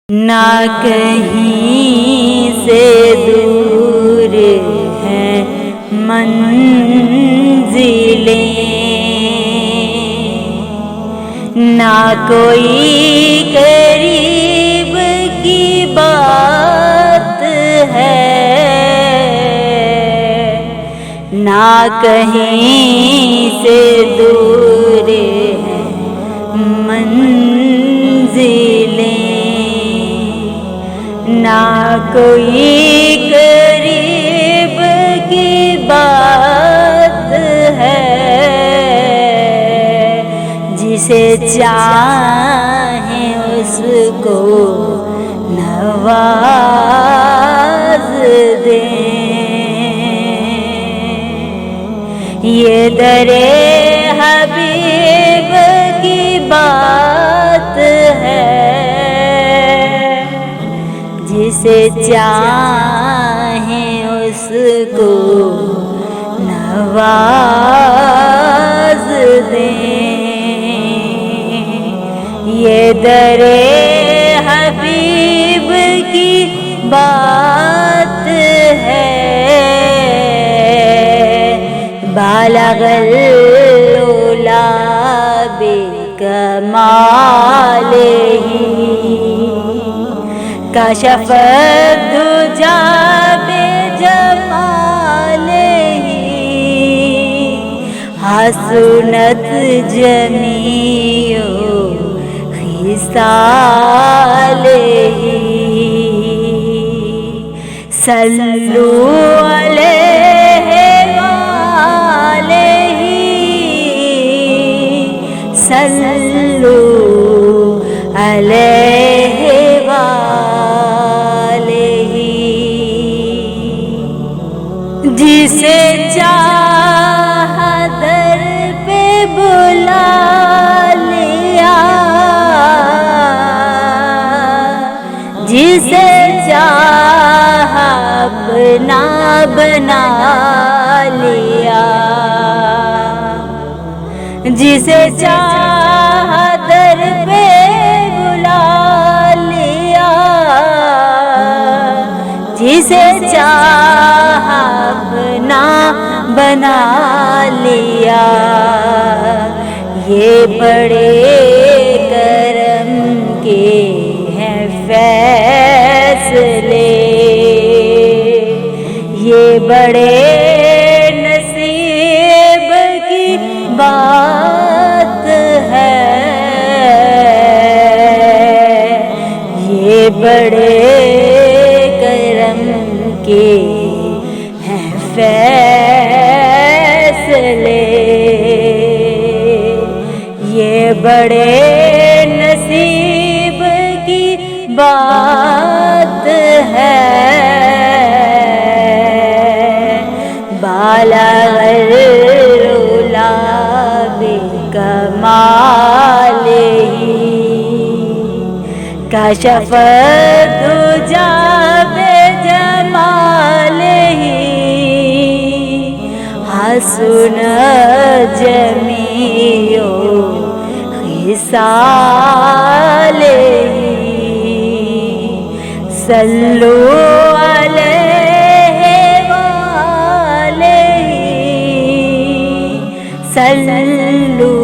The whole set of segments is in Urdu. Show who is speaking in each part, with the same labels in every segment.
Speaker 1: نہ کہیں سے دور ہے منزلیں، نہ کوئی قریب کی بات ہے، نہ کہیں سے دور ہے منزلیں، نہ کوئی قریب کی بات ہے، جسے چاہیں اس کو نواز دیں، یہ درِ حبیب کی بات ہے، جسے چاہیں اس کو نواز دیں، یہ درِ حبیب کی بات ہے، بالغ العلا بکمالہ، کشف الدجیٰ بجمالہ، حسنت جمیع خصالہ، صلوا علیہ وآلہ، صلوا علیہ جسے چاہا در پہ بلا لیا، جسے چاہا اپنا بنا لیا، جسے چاہا در پہ بلا لیا، جسے چاہا اپنا بنا لیا، یہ بڑے کرم کے ہیں فیصلے، یہ بڑے نصیب کی بات ہے، یہ بڑے کرم کے ہیں فیصلے، یہ بڑے نصیب کی بات ہے، بالغ العلا بکمالہ، کشف الدجیٰ بجمالہ، حسنت جمیع خصالہ، صلوا علیہ وآلہ، صلوا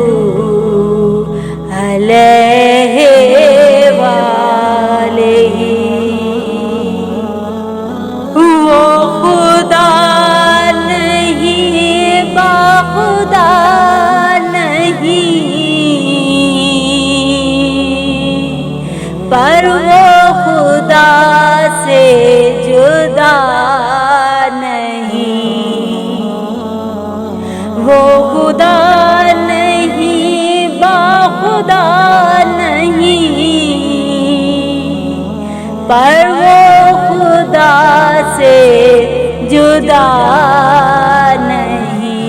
Speaker 1: علیہ وآلہ، وہ خدا نہیں باخدا نہیں، پر وہ خدا سے جدا نہیں، وہ خدا نہیں باخدا نہیں، پر وہ خدا سے جدا نہیں،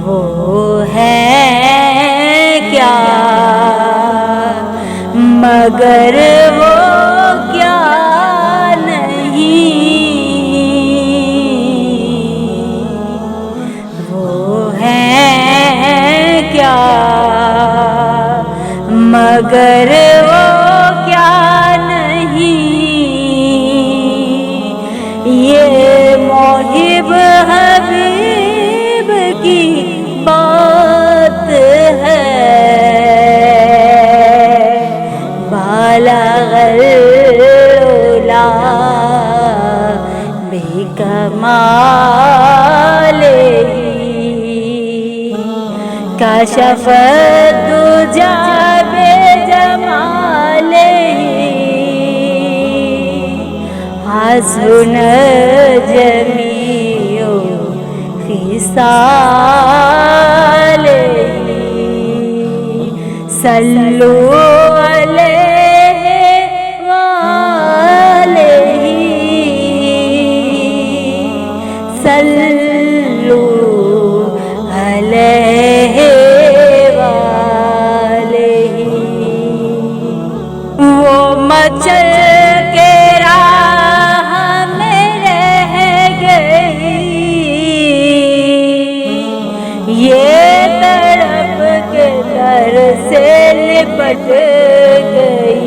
Speaker 1: وہ ہے کیا مگر وہ کیا نہیں، وہ ہے کیا مگر وہ کیا بالغ العلا بکمالہ کشف الدجى بجمالہ حسن جمیع خصالہ صلوا علیہ وآلہ صلوا علیہ وآلہ وہ مچل کے راہ میں رہ گئی یہ تڑپ کے در سے لپٹ گئی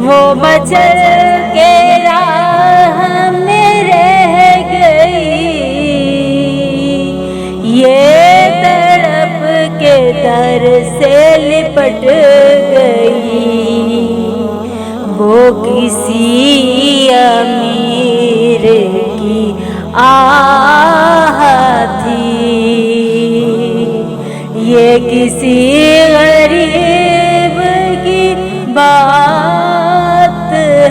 Speaker 1: وہ مچل کے راہ میں رہ گئی یہ تڑپ کے در سے لپٹ گئی وہ کسی امیر کی آہ تھی یہ کسی غریب کی بات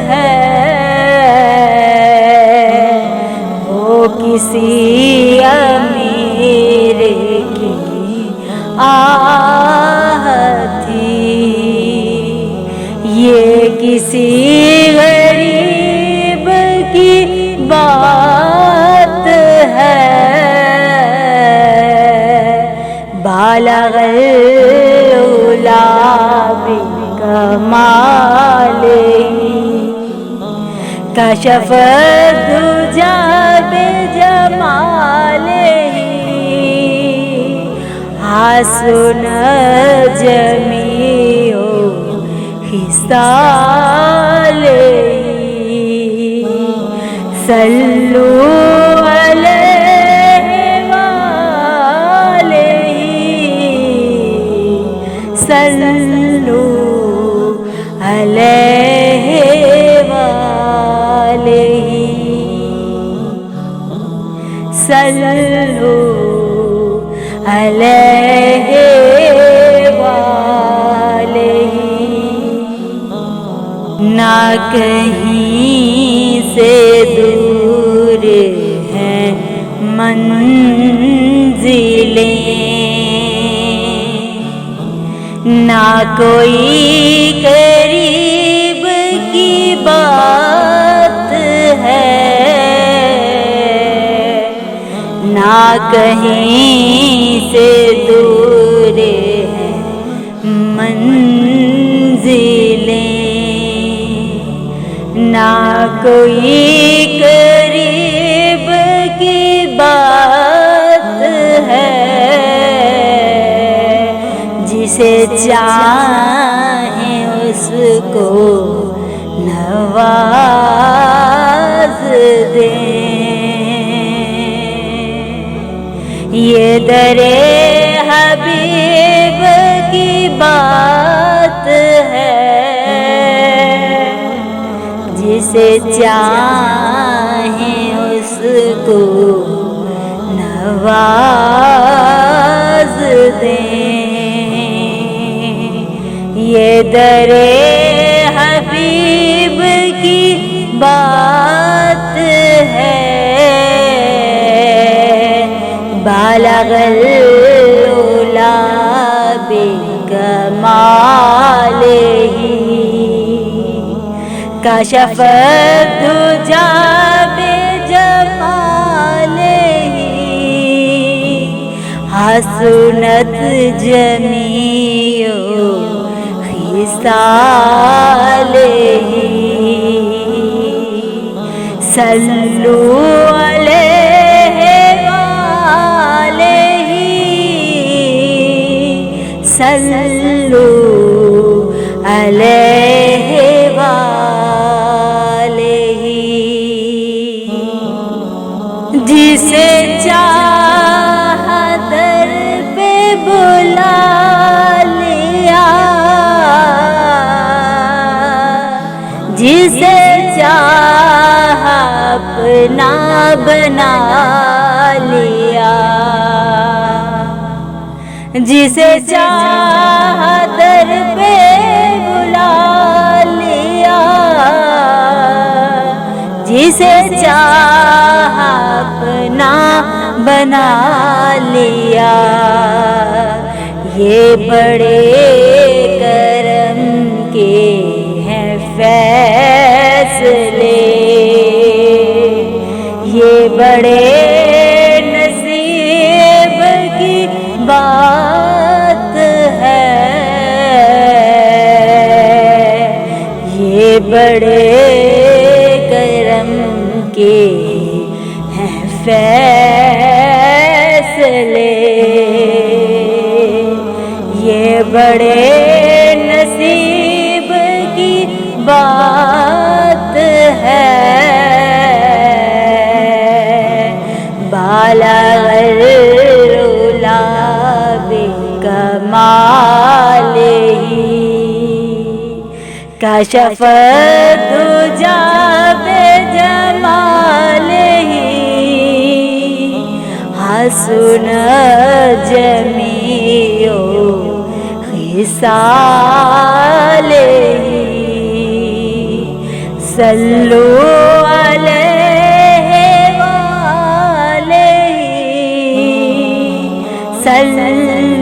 Speaker 1: ہے وہ کسی امیر کی آہ تھی یہ کسی غریب کی بات ہے بالغ العلا بکمالہ کشف الدجى بجمالہ حسن جمیع خصالہ صلوا علیہ وآلہ صلوا علیہ وآلہ صلوا علیہ وآلہ نہ کہیں سے دور ہیں منزلیں نہ کوئی قریب کی بات ہے نہ کہیں سے دور ہے منزلیں نہ کوئی قریب کی بات ہے جسے چاہیں اس کو نواز دیں یہ در حبیب کی بات ہے جسے چاہیں اس کو نواز دیں یہ در حبیب کی بات ہے بالغ العلا بکمالہ کشف الدجى بجمالہ حسنت جمیع خصالہ صلوا علیہ وآلہ صلوا علیہ وآلہ جسے چاہا در پہ بلا لیا جسے چاہا اپنا بنا لیا، جسے چاہا در پہ بلا لیا، جسے چاہا اپنا بنا لیا۔ یہ بڑے کرم کے ہیں فیصلے، یہ بڑے نصیب کی بات ہے، یہ بڑے کرم کے ہیں فیصلے، یہ بڑے نصیب کی بات ہے۔ بالغ العلا بکمالہ، کشف الدجی بجمالہ، حسن جمیع خصالہ، صلو علیہ وآلہ، صلو